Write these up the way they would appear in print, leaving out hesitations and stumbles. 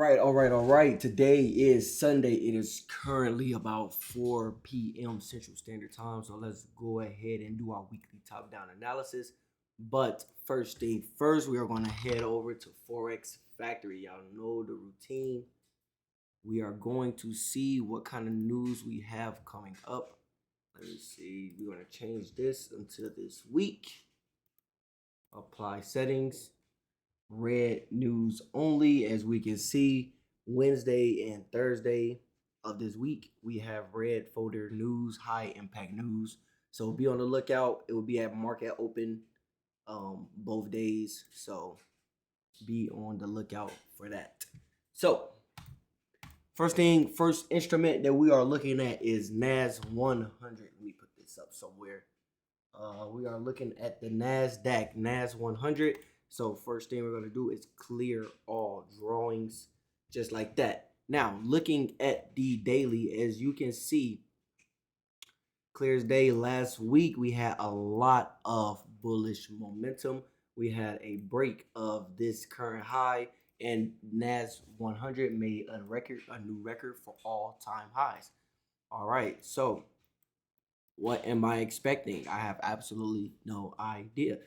All right. Today is Sunday. It is currently about 4 p.m. Central Standard Time. So let's go ahead and do our weekly top down analysis. But first thing first, we are going to head over to Forex Factory. Y'all know the routine. We are going to see what kind of news we have coming up. Let me see. We're going to change this until this week. Apply settings. Red news only. As we can see, Wednesday and Thursday of this week we have red folder news, high impact news, so be on the lookout. It will be at market open both days, so be on the lookout for that. So first instrument that we are looking at is NAS 100. Let me put this up somewhere. We are looking at the Nasdaq NAS 100. So first thing we're going to do is clear all drawings just like that. Now, looking at the daily, as you can see, clear as day, last week we had a lot of bullish momentum. We had a break of this current high, and NAS 100 made a new record for all-time highs. All right, so what am I expecting? I have absolutely no idea.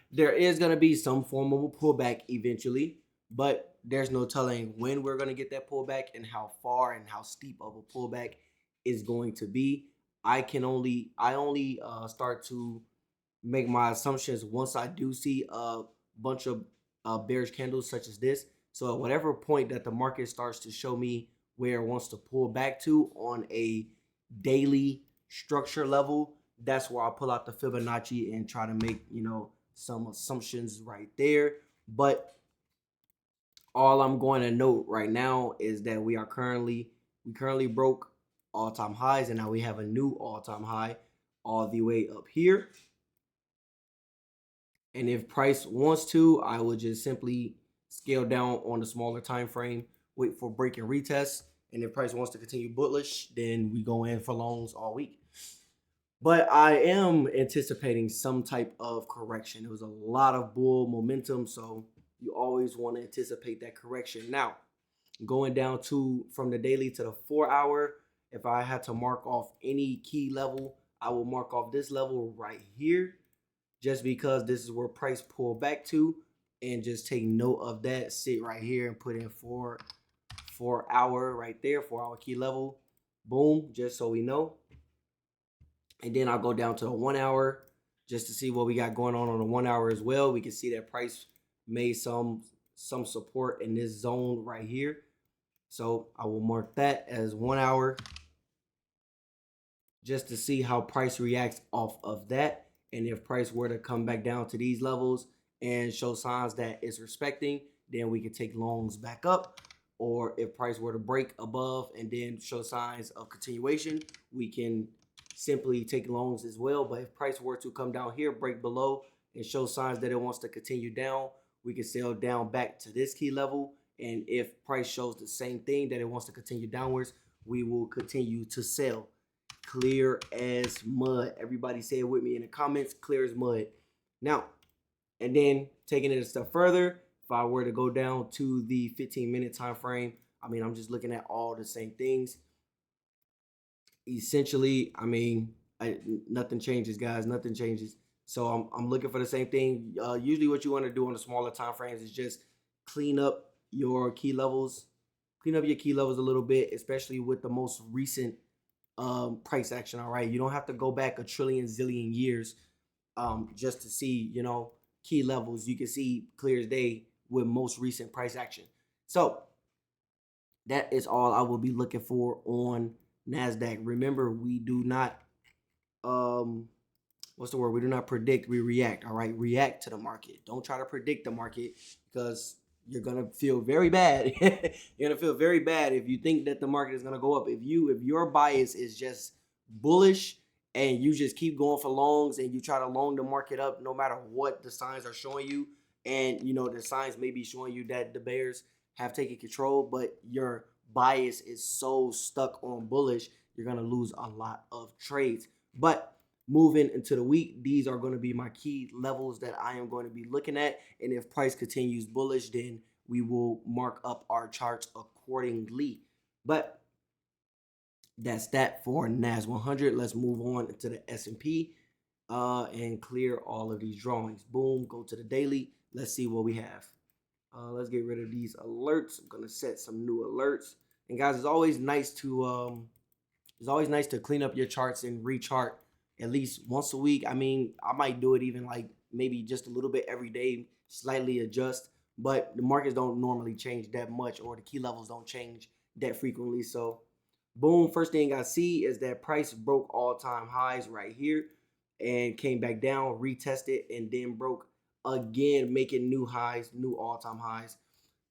There is going to be some form of a pullback eventually, but there's no telling when we're going to get that pullback and how far and how steep of a pullback is going to be. I only start to make my assumptions once I do see a bunch of bearish candles such as this. So at whatever point that the market starts to show me where it wants to pull back to on a daily structure level, that's where I'll pull out the Fibonacci and try to make, some assumptions right there. But all I'm going to note right now is that we currently broke all-time highs, and now we have a new all-time high all the way up here. And if price wants to, I will just simply scale down on the smaller time frame, wait for break and retest. And if price wants to continue bullish, then we go in for longs all week. But I am anticipating some type of correction. There was a lot of bull momentum, so you always want to anticipate that correction. Now, going down from the daily to the 4 hour, if I had to mark off any key level, I will mark off this level right here, just because this is where price pulled back to, and just take note of that. Sit right here and put in 4 hour right there, 4 hour key level. Boom, just so we know. And then I'll go down to the 1 hour just to see what we got going on the 1 hour as well. We can see that price made some support in this zone right here. So I will mark that as 1 hour just to see how price reacts off of that. And if price were to come back down to these levels and show signs that it's respecting, then we can take longs back up. Or if price were to break above and then show signs of continuation, we can simply take longs as well. But if price were to come down here, break below, and show signs that it wants to continue down, we can sell down back to this key level. And if price shows the same thing, that it wants to continue downwards, we will continue to sell. Clear as mud. Everybody say it with me in the comments. Clear as mud. Now, and then taking it a step further, if I were to go down to the 15-minute time frame, I'm just looking at all the same things. Essentially, nothing changes, guys. Nothing changes. So I'm looking for the same thing. Usually what you want to do on the smaller time frames is just clean up your key levels. Clean up your key levels a little bit, especially with the most recent price action. All right. You don't have to go back a trillion zillion years just to see, key levels. You can see clear as day with most recent price action. So that is all I will be looking for on Nasdaq. Remember, we do not we do not predict, we react. All right, react to the market. Don't try to predict the market, because you're gonna feel very bad. You're gonna feel very bad if you think that the market is gonna go up. If your bias is just bullish and you just keep going for longs and you try to long the market up no matter what the signs are showing you, and the signs may be showing you that the bears have taken control, but your bias is so stuck on bullish, you're going to lose a lot of trades. But moving into the week, these are going to be my key levels that I am going to be looking at. And if price continues bullish, then we will mark up our charts accordingly. But that's that for NAS 100. Let's move on to the S&P and clear all of these drawings. Boom, go to the daily. Let's see what we have. Let's get rid of these alerts. I'm gonna set some new alerts. And guys, it's always nice to clean up your charts and rechart at least once a week. I mean, I might do it even like maybe just a little bit every day, slightly adjust. But the markets don't normally change that much, or the key levels don't change that frequently. So boom, first thing I see is that price broke all-time highs right here and came back down, retested, and then broke again, making new highs, new all-time highs.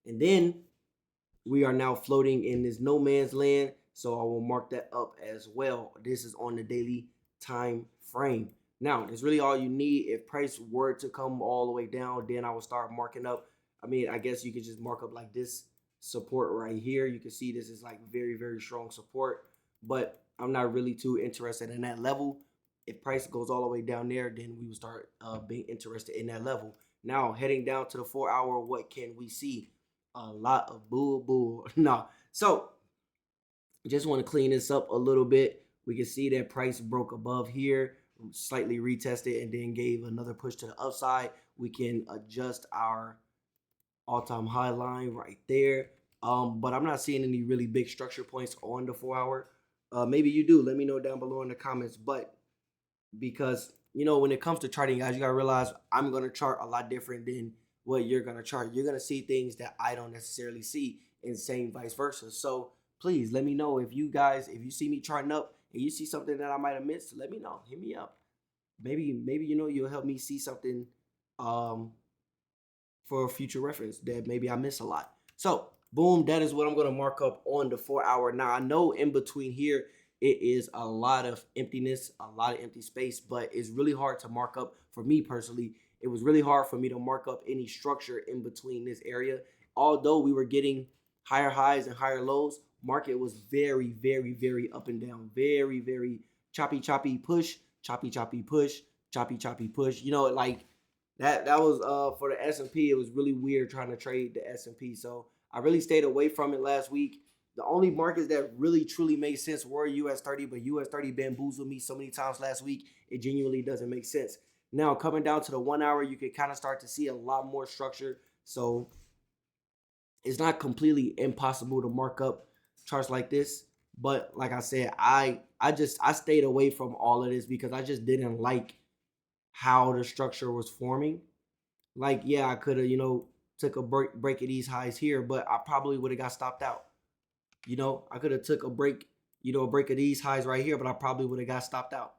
And then we are now floating in this no man's land, so I will mark that up as well. This is on the daily time frame. Now, that's really all you need. If price were to come all the way down, then I will start marking up. I mean, I guess you could just mark up like this support right here. You can see this is like very, very strong support, but I'm not really too interested in that level. If price goes all the way down there, then we will start being interested in that level. Now, heading down to the 4-hour, what can we see? A lot of bull. No. So just want to clean this up a little bit. We can see that price broke above here, slightly retested, and then gave another push to the upside. We can adjust our all-time high line right there. But I'm not seeing any really big structure points on the 4-hour. Maybe you do. Let me know down below in the comments. But because, when it comes to charting, guys, you got to realize I'm going to chart a lot different than what you're going to chart. You're going to see things that I don't necessarily see, and same vice versa. So please let me know if you see me charting up and you see something that I might have missed. Let me know. Hit me up. Maybe you'll help me see something for future reference that maybe I miss a lot. So boom, that is what I'm going to mark up on the 4-hour. Now I know in between here it is a lot of emptiness, a lot of empty space, but it's really hard to mark up. For me personally, it was really hard for me to mark up any structure in between this area. Although we were getting higher highs and higher lows, market was very, very, very up and down. Very, very choppy push, choppy push, choppy push. Like that was for the S&P. It was really weird trying to trade the S&P. So I really stayed away from it last week. The only markets that really truly made sense were US 30, but US 30 bamboozled me so many times last week, it genuinely doesn't make sense. Now, coming down to the 1-hour, you can kind of start to see a lot more structure. So it's not completely impossible to mark up charts like this. But like I said, I stayed away from all of this because I just didn't like how the structure was forming. Like, yeah, I could have, took a break of these highs here, but I probably would have got stopped out. I could have took a break, a break of these highs right here, but I probably would have got stopped out.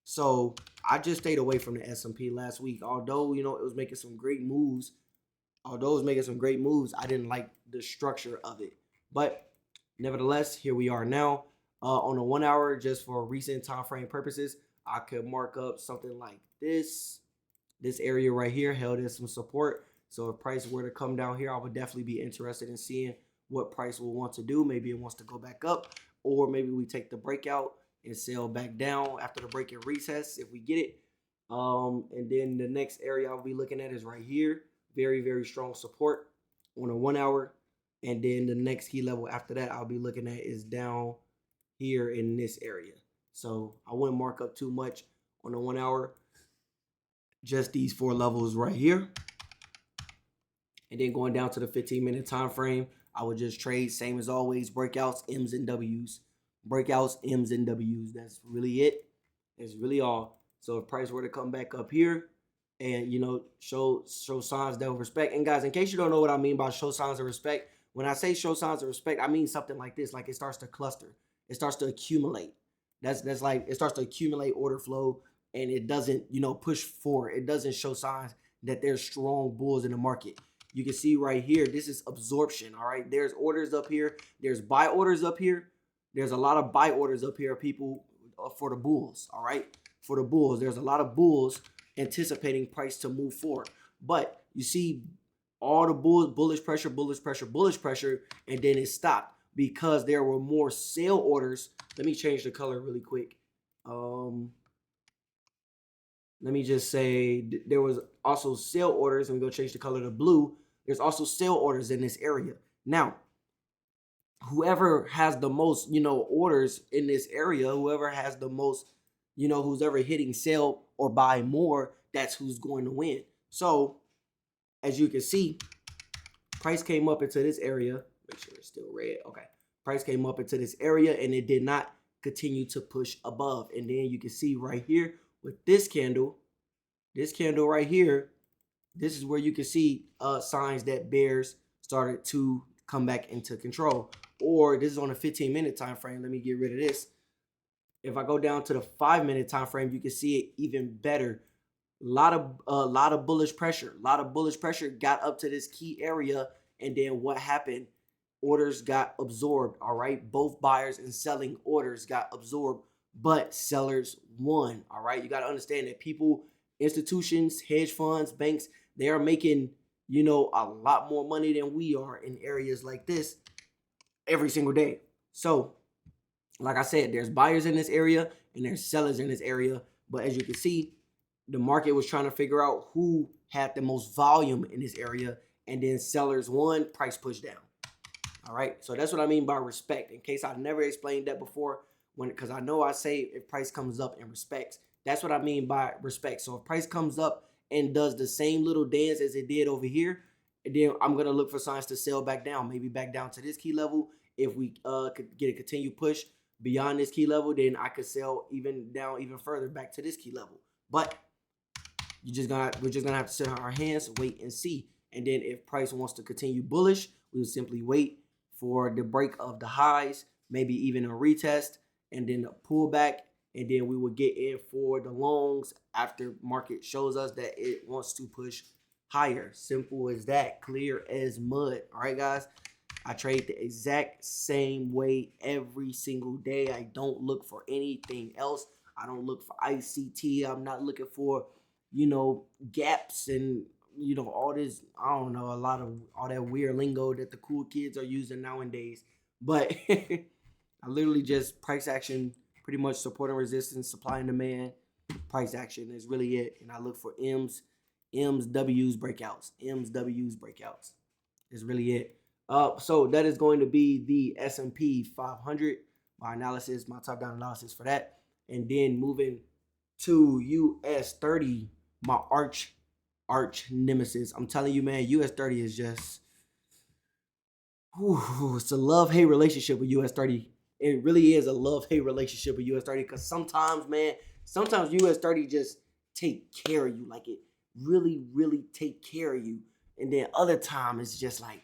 So I just stayed away from the S&P last week. Although, it was making some great moves. I didn't like the structure of it. But nevertheless, here we are now. On the 1-hour, just for recent time frame purposes, I could mark up something like this. This area right here held as some support. So if price were to come down here, I would definitely be interested in seeing what price will want to do. Maybe it wants to go back up, or maybe we take the breakout and sell back down after the break and retest if we get it. And then the next area I'll be looking at is right here. Very, very strong support on a 1-hour. And then the next key level after that I'll be looking at is down here in this area. So I wouldn't mark up too much on the 1-hour. Just these 4 levels right here. And then going down to the 15-minute time frame, I would just trade same as always, breakouts, M's and W's. Breakouts, M's and W's. That's really it. That's really all. So if price were to come back up here and, show signs of respect. And guys, in case you don't know what I mean by show signs of respect, when I say show signs of respect, I mean something like this. Like it starts to cluster. It starts to accumulate. That's like it starts to accumulate order flow, and it doesn't, push forward. It doesn't show signs that there's strong bulls in the market. You can see right here, this is absorption, all right? There's orders up here. There's buy orders up here. There's a lot of buy orders up here, people, for the bulls, all right? For the bulls, there's a lot of bulls anticipating price to move forward. But you see all the bulls, bullish pressure, and then it stopped because there were more sell orders. Let me change the color really quick. Let me just say there was also sell orders. I'm going to change the color to blue There's also sell orders in this area. Now, whoever has the most, orders in this area, whoever has the most, who's ever hitting sell or buy more, that's who's going to win. So as you can see, price came up into this area. Make sure it's still red. Okay. Price came up into this area and it did not continue to push above. And then you can see right here with this candle right here, this is where you can see signs that bears started to come back into control. Or this is on a 15-minute time frame. Let me get rid of this. If I go down to the 5-minute time frame, you can see it even better. A lot of bullish pressure. A lot of bullish pressure got up to this key area, and then what happened? Orders got absorbed. All right, both buyers and selling orders got absorbed, but sellers won. All right, you got to understand that people, institutions, hedge funds, banks, they are making a lot more money than we are in areas like this every single day. So, like I said, there's buyers in this area and there's sellers in this area. But as you can see, the market was trying to figure out who had the most volume in this area, and then sellers won, price pushed down. All right, so that's what I mean by respect. In case I never explained that before, because I know I say if price comes up and respects, that's what I mean by respect. So if price comes up and does the same little dance as it did over here, and then I'm gonna look for signs to sell back down, maybe back down to this key level. If we could get a continued push beyond this key level, then I could sell even down even further back to this key level. But we're just gonna have to sit on our hands, wait and see. And then if price wants to continue bullish, we will simply wait for the break of the highs, maybe even a retest, and then a pullback, and then we will get in for the longs after market shows us that it wants to push higher. Simple as that, clear as mud. All right, guys. I trade the exact same way every single day. I don't look for anything else. I don't look for ICT. I'm not looking for, gaps and, all this, I don't know, a lot of all that weird lingo that the cool kids are using nowadays. But I literally just price action, pretty much support and resistance, supply and demand, price action is really it. And I look for M's, W's, breakouts. M's, W's, breakouts is really it. So that is going to be the S&P 500, my analysis, my top-down analysis for that. And then moving to US 30, my arch nemesis. I'm telling you, man, US 30 is just, it's a love-hate relationship with US 30. It really is a love-hate relationship with US 30 because sometimes US 30 just take care of you. Like it really, really take care of you. And then other time it's just like,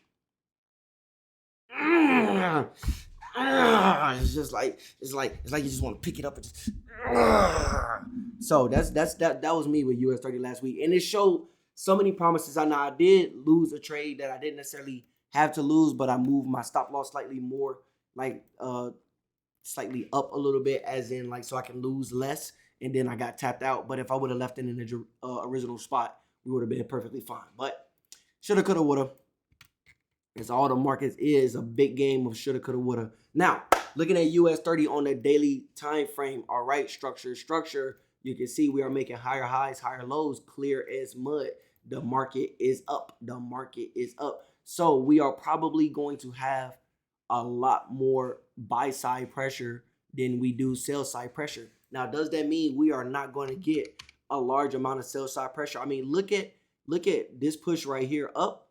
it's like you just want to pick it up and just. So that was me with US 30 last week, and it showed so many promises. I know I did lose a trade that I didn't necessarily have to lose, but I moved my stop loss slightly more, like slightly up a little bit, as in like so I can lose less, and then I got tapped out. But if I would have left it in the original spot, we would have been perfectly fine. But shoulda, coulda, woulda. It's all the markets is a big game of shoulda, coulda, woulda. Now, looking at US 30 on the daily time frame, all right, structure, you can see we are making higher highs, higher lows, clear as mud. The market is up. The market is up. So we are probably going to have a lot more buy side pressure than we do sell side pressure. Now, does that mean we are not going to get a large amount of sell side pressure? I mean, look at this push right here up,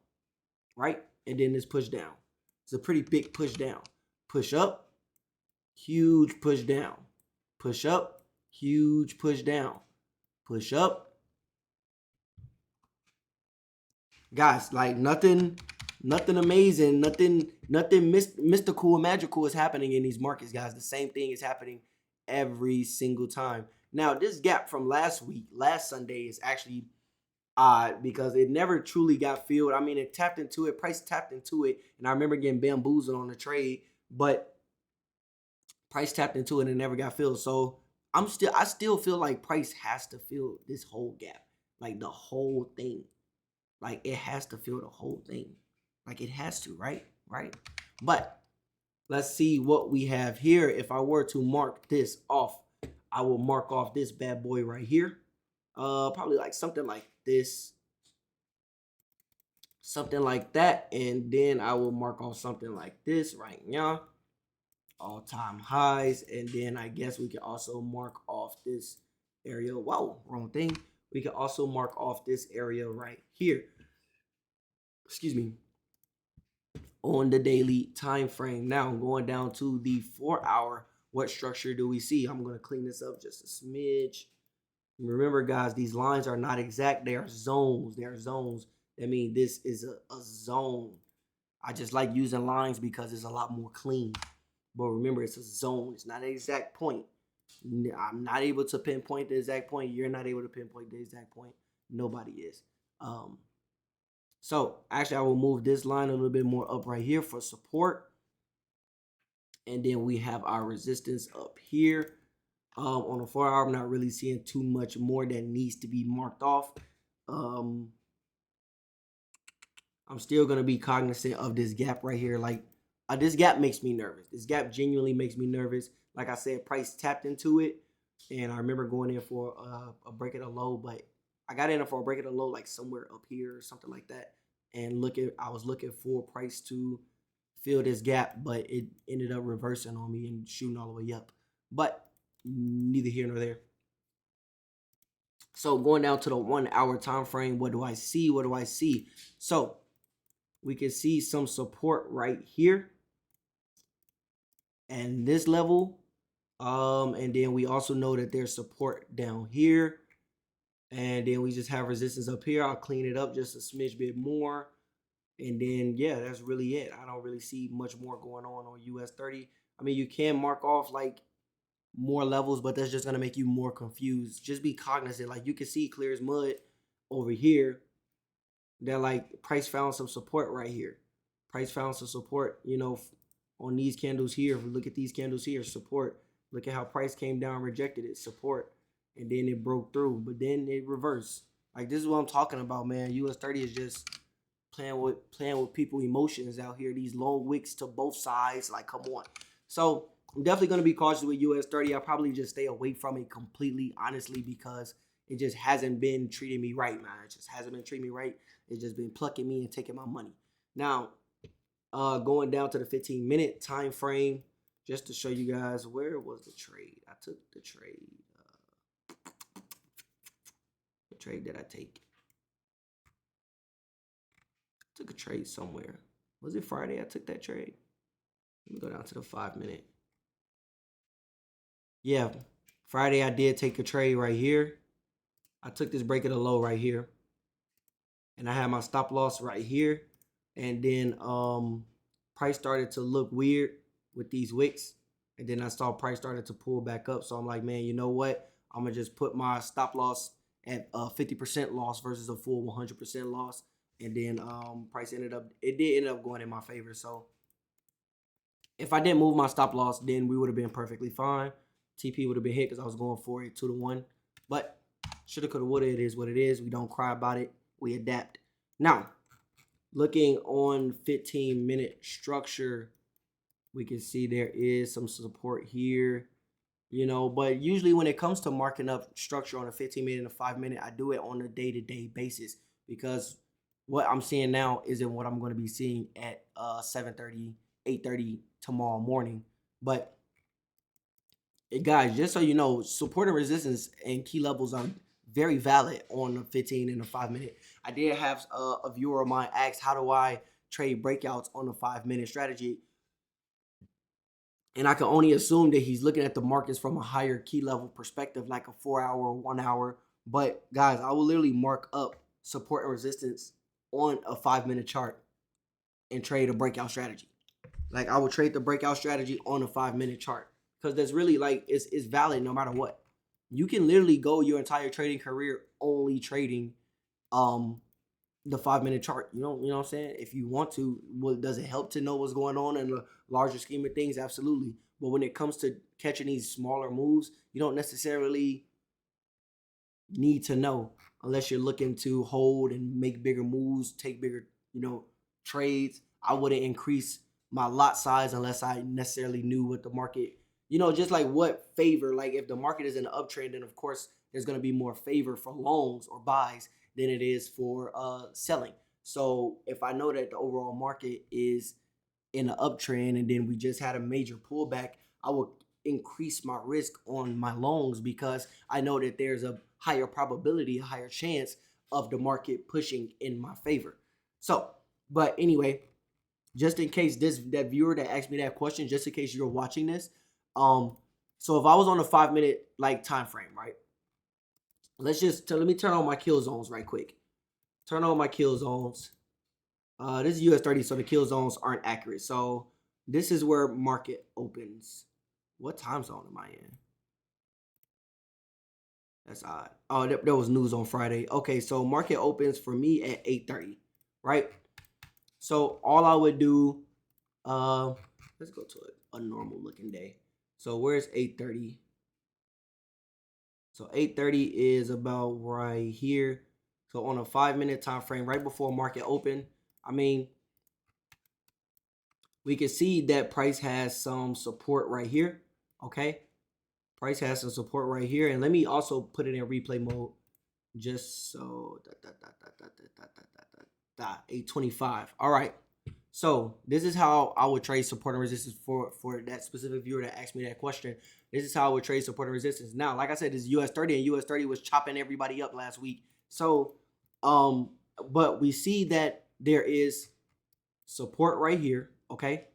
right? And then this push down. It's a pretty big push down. Push up, huge push down. Push up, huge push down. Push up. Guys, like nothing amazing, nothing mystical or magical is happening in these markets, guys. The same thing is happening every single time. Now, this gap from last Sunday, is actually odd because it never truly got filled. I mean, it tapped into it, price tapped into it, and I remember getting bamboozled on the trade, but price tapped into it and it never got filled. So I still feel like price has to fill this whole gap, like the whole thing. Like it has to fill the whole thing. Like it has to, right? But let's see what we have here. If I were to mark this off, I will mark off this bad boy right here. Probably like something like this. something like that, and then I will mark off something like this right now, all-time highs, and then I guess we can also mark off this area. Whoa, wrong thing. We can also mark off this area right here, excuse me, on the daily time frame. Now going down to the 4 hour, what structure do we see? I'm going to clean this up just a smidge. Remember, guys, these lines are not exact. They are zones. They are zones. That means this is a zone. I just like using lines because it's a lot more clean. But remember, it's a zone. It's not an exact point. I'm not able to pinpoint the exact point. You're not able to pinpoint the exact point. Nobody is. So actually, I will move this line a little bit more up right here for support. And then we have our resistance up here. On a 4 hour, I'm not really seeing too much more that needs to be marked off. I'm still going to be cognizant of this gap right here. Like, this gap makes me nervous. This gap genuinely makes me nervous. Like I said, price tapped into it. And I remember going in for a break at a low, but I got in for a break at a low, like somewhere up here or something like that. And I was looking for price to fill this gap, but it ended up reversing on me and shooting all the way up. But neither here nor there. So going down to the 1 hour time frame, what do I see? What do I see? So we can see some support right here and this level. And then we also know that there's support down here. And then we just have resistance up here. I'll clean it up just a smidge bit more. And then, yeah, that's really it. I don't really see much more going on US 30. I mean, you can mark off like more levels, but that's just going to make you more confused. Just be cognizant. Like, you can see clear as mud over here that like price found some support right here. Price found some support, you know, on these candles here. If we look at these candles here, support. Look at how price came down, rejected it, support. And then it broke through, but then it reversed. Like, this is what I'm talking about, man. US 30 is just playing with people emotions out here. These long wicks to both sides. Like, come on. So I'm definitely going to be cautious with US 30. I'll probably just stay away from it completely, honestly, because it just hasn't been treating me right, man. It just hasn't been treating me right. It's just been plucking me and taking my money. Now, going down to the 15-minute time frame, just to show you guys, where was the trade? I took the trade. What trade did I take? I took a trade somewhere. Was it Friday I took that trade? Let me go down to the 5-minute. Yeah, Friday I did take a trade right here. I took this break at a low right here. And I had my stop loss right here. And then price started to look weird with these wicks. And then I saw price started to pull back up. So I'm like, man, you know what? I'm going to just put my stop loss at 50% loss versus a full 100% loss. And then price did end up going in my favor. So if I didn't move my stop loss, then we would have been perfectly fine. TP would have been hit because I was going for it 2-1. But shoulda, coulda, woulda, it is what it is. We don't cry about it. We adapt. Now, looking on 15-minute structure, we can see there is some support here, you know, but usually when it comes to marking up structure on a 15-minute and a 5-minute, I do it on a day-to-day basis because what I'm seeing now isn't what I'm going to be seeing at 7:30, 8:30 tomorrow morning. But guys, just so you know, support and resistance and key levels are very valid on the 15 and the 5-minute. I did have a viewer of mine ask, how do I trade breakouts on the 5-minute strategy? And I can only assume that he's looking at the markets from a higher key level perspective, like a 4 hour or 1 hour. But guys, I will literally mark up support and resistance on a 5-minute chart and trade a breakout strategy. Like, I will trade the breakout strategy on a 5-minute chart because that's really like, it's valid no matter what. You can literally go your entire trading career only trading the 5-minute chart. You know what I'm saying? If you want to, does it help to know what's going on in the larger scheme of things? Absolutely. But when it comes to catching these smaller moves, you don't necessarily need to know unless you're looking to hold and make bigger moves, take bigger, trades. I wouldn't increase my lot size unless I necessarily knew what the market, just like what favor. Like, if the market is in an uptrend, then of course there's going to be more favor for longs or buys than it is for selling. So if I know that the overall market is in an uptrend and then we just had a major pullback, I will increase my risk on my loans because I know that there's a higher probability, a higher chance of the market pushing in my favor. So, but anyway, just in case that viewer that asked me that question, just in case you're watching this, so if I was on a 5 minute like time frame, right? Let me turn on my kill zones right quick. Turn on my kill zones. This is US 30, so the kill zones aren't accurate. So this is where market opens. What time zone am I in? That's odd. Oh, there was news on Friday. Okay, so market opens for me at 8:30, right? So all I would do, let's go to a normal looking day. So where's 8:30? So 8:30 is about right here. So on a 5 minute time frame, right before market open, I mean, we can see that price has some support right here. Okay, price has some support right here, and let me also put it in replay mode, just so 825. All right. So this is how I would trade support and resistance for that specific viewer that asked me that question. This is how I would trade support and resistance. Now, like I said, this is US 30, and US 30 was chopping everybody up last week. So, but we see that there is support right here, okay?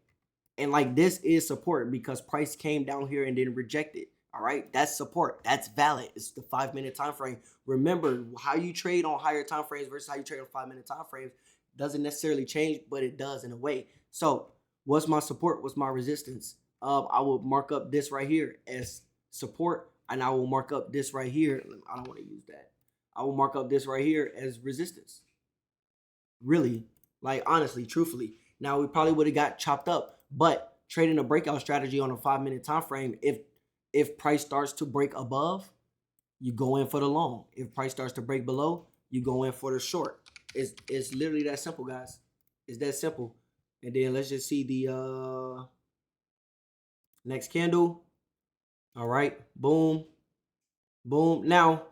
And like this is support because price came down here and then rejected. All right, that's support. That's valid. It's the 5 minute time frame. Remember, how you trade on higher time frames versus how you trade on 5 minute time frames doesn't necessarily change, but it does in a way. So what's my support? What's my resistance? I will mark up this right here as support, and I will mark up this right here. I don't want to use that. I will mark up this right here as resistance. Really, like honestly, truthfully. Now we probably would have got chopped up, but trading a breakout strategy on a 5 minute time frame, if price starts to break above, you go in for the long. If price starts to break below, you go in for the short. It's literally that simple, guys. It's that simple. And then let's just see the next candle. All right, boom, boom. Now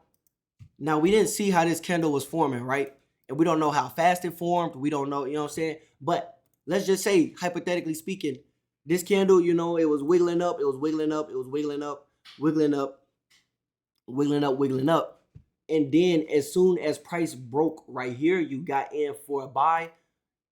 we didn't see how this candle was forming, right? And we don't know how fast it formed. We don't know, you know what I'm saying? But let's just say, hypothetically speaking, this candle, you know, it was wiggling up, it was wiggling up, it was wiggling up, wiggling up, wiggling up, wiggling up. And then as soon as price broke right here, you got in for a buy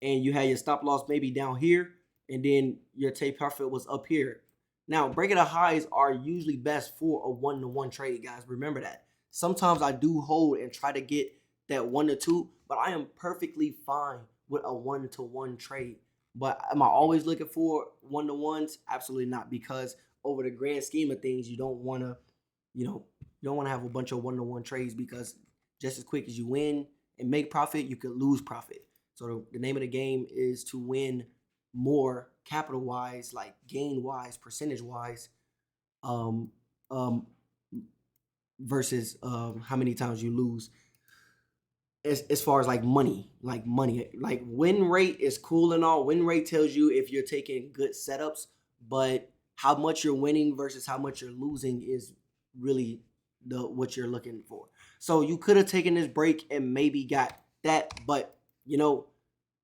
and you had your stop loss maybe down here, and then your take profit was up here. Now, breaking the highs are usually best for a one-to-one trade, guys. Remember that. Sometimes I do hold and try to get that 1-to-2, but I am perfectly fine with a one-to-one trade. But am I always looking for one-to-ones? Absolutely not, because over the grand scheme of things, you don't want to, you don't want to have a bunch of one-to-one trades, because just as quick as you win and make profit, you could lose profit. So the name of the game is to win more capital wise, like gain wise, percentage wise, um, um, versus how many times you lose. As far as like money, like win rate is cool and all. Win rate tells you if you're taking good setups, but how much you're winning versus how much you're losing is really what you're looking for. So you could have taken this break and maybe got that, but you know,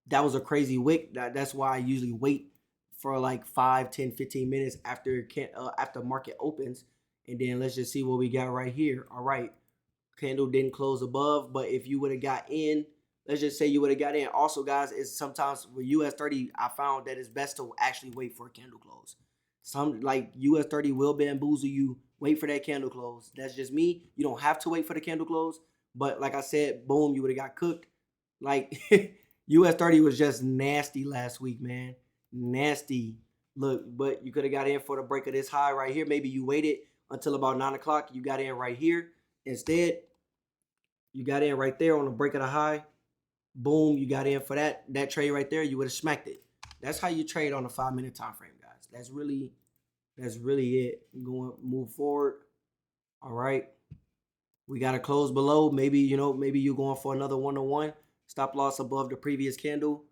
that was a crazy wick. That's why I usually wait for like 5, 10, 15 minutes after market opens. And then let's just see what we got right here. All right. Candle didn't close above, but if you would have got in, let's just say you would have got in. Also, guys, is sometimes with US 30, I found that it's best to actually wait for a candle close. Some like US 30 will bamboozle you. Wait for that candle close. That's just me. You don't have to wait for the candle close. But like I said, boom, you would have got cooked. Like US 30 was just nasty last week, man. Nasty. Look, but you could have got in for the break of this high right here. Maybe you waited until about 9 o'clock. You got in right here. Instead, you got in right there on the break of the high. Boom, you got in for that trade right there. You would have smacked it. That's how you trade on a 5 minute time frame, guys. That's really it. Move forward. All right. We got to close below. Maybe you're going for another one-to-one. Stop loss above the previous candle.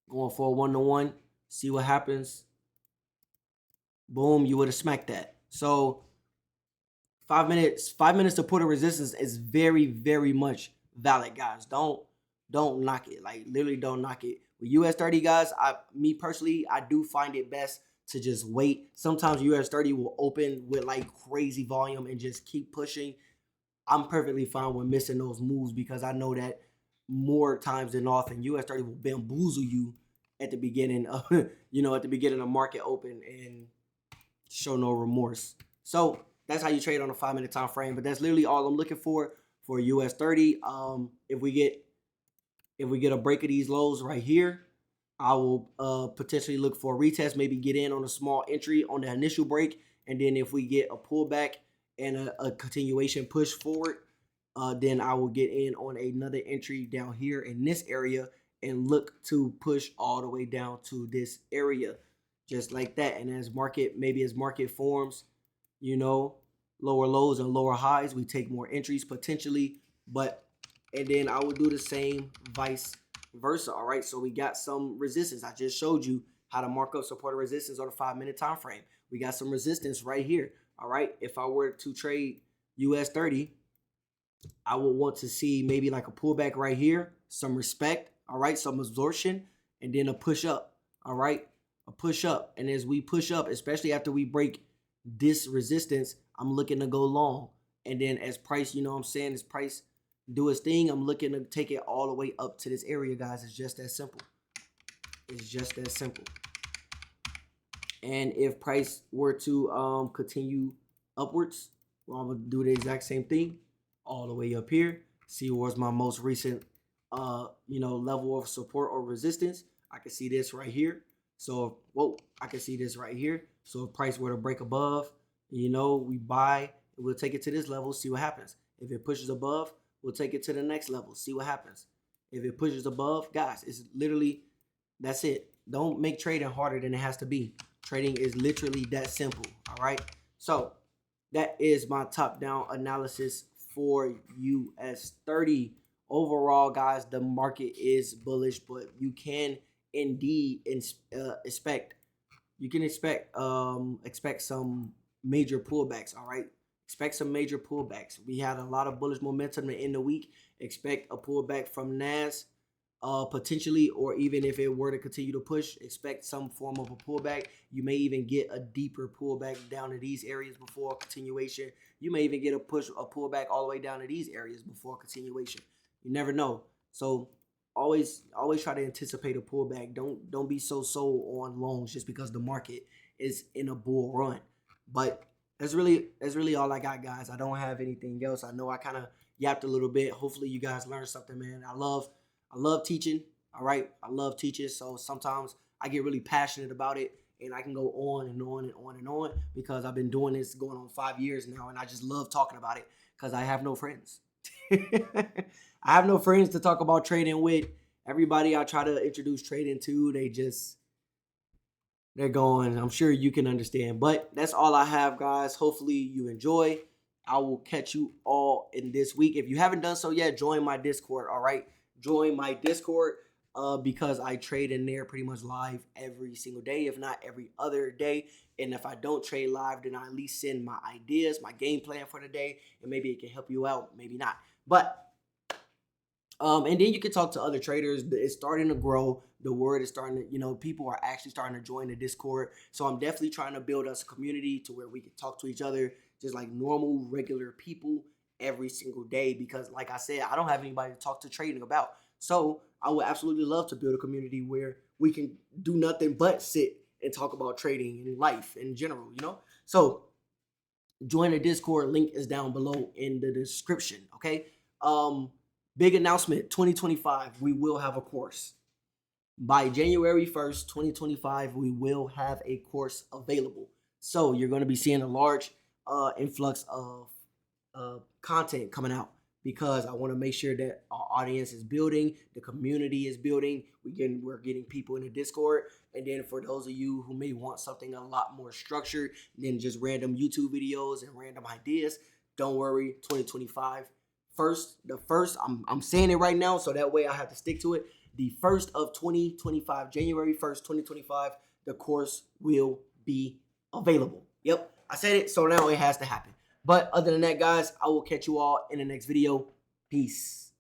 Going for a one-to-one. See what happens. Boom, you would have smacked that. So 5 minutes to put a resistance is very, very much valid, guys. Don't don't knock it. Like literally don't knock it. With US 30, guys, me personally, I do find it best to just wait. Sometimes US 30 will open with like crazy volume and just keep pushing. I'm perfectly fine with missing those moves because I know that more times than often US 30 will bamboozle you at the beginning of at the beginning of market open and show no remorse. So that's how you trade on a 5-minute time frame. But that's literally all I'm looking for US 30. If we get a break of these lows right here, I will potentially look for a retest, maybe get in on a small entry on the initial break. And then if we get a pullback and a continuation push forward, then I will get in on another entry down here in this area and look to push all the way down to this area, just like that. And as market forms, lower lows and lower highs, we take more entries potentially. And then I will do the same vice versa. All right, so we got some resistance. I just showed you how to mark up support and resistance on a 5-minute time frame. We got some resistance right here. All right, if I were to trade US 30, I would want to see maybe like a pullback right here, some respect, all right, some absorption, and then a push up. All right, a push up. And as we push up, especially after we break this resistance, I'm looking to go long. And then as price, as price do its thing, I'm looking to take it all the way up to this area, guys. It's just that simple. It's just that simple. And if price were to continue upwards, well, I'm gonna do the exact same thing all the way up here. See where's my most recent level of support or resistance. I can see this right here. So I can see this right here. So if price were to break above, we buy, we'll take it to this level, see what happens. If it pushes above, we'll take it to the next level, see what happens. If it pushes above, guys, it's literally, that's it. Don't make trading harder than it has to be. Trading is literally that simple, all right? So that is my top-down analysis for US 30. Overall, guys, the market is bullish, but you can indeed expect some major pullbacks, all right? Expect some major pullbacks. We had a lot of bullish momentum in the week. Expect a pullback from NAS, potentially, or even if it were to continue to push, expect some form of a pullback. You may even get a deeper pullback down to these areas before continuation. You may even get a pullback all the way down to these areas before continuation. You never know. So always try to anticipate a pullback. Don't be so sold on longs just because the market is in a bull run. But that's really all I got, guys. I don't have anything else. I know I kind of yapped a little bit. Hopefully you guys learned something, man. I love teaching. All right, I love teaching. So sometimes I get really passionate about it, and I can go on and on and on and on because I've been doing this going on 5 years now, and I just love talking about it because I have no friends. I have no friends to talk about trading with. Everybody I try to introduce trading to, they're going. I'm sure you can understand. But that's all I have, guys. Hopefully you enjoy. I will catch you all in this week. If you haven't done so yet, join my Discord, all right? Join my Discord because I trade in there pretty much live every single day, if not every other day. And if I don't trade live, then I at least send my ideas, my game plan for the day, and maybe it can help you out, maybe not. But and then you can talk to other traders. It's starting to grow. The word is starting to, people are actually starting to join the Discord. So I'm definitely trying to build us a community to where we can talk to each other just like normal, regular people every single day. Because like I said, I don't have anybody to talk to trading about. So I would absolutely love to build a community where we can do nothing but sit and talk about trading and life in general, So join the Discord. Link is down below in the description, okay? Big announcement, 2025, we will have a course. By January 1st, 2025, we will have a course available. So you're going to be seeing a large influx of content coming out because I want to make sure that our audience is building, the community is building. We're getting people in the Discord. And then for those of you who may want something a lot more structured than just random YouTube videos and random ideas, don't worry, 2025. I'm saying it right now, so that way I have to stick to it. The 1st of 2025, January 1st, 2025, the course will be available. Yep, I said it, so now it has to happen. But other than that, guys, I will catch you all in the next video. Peace.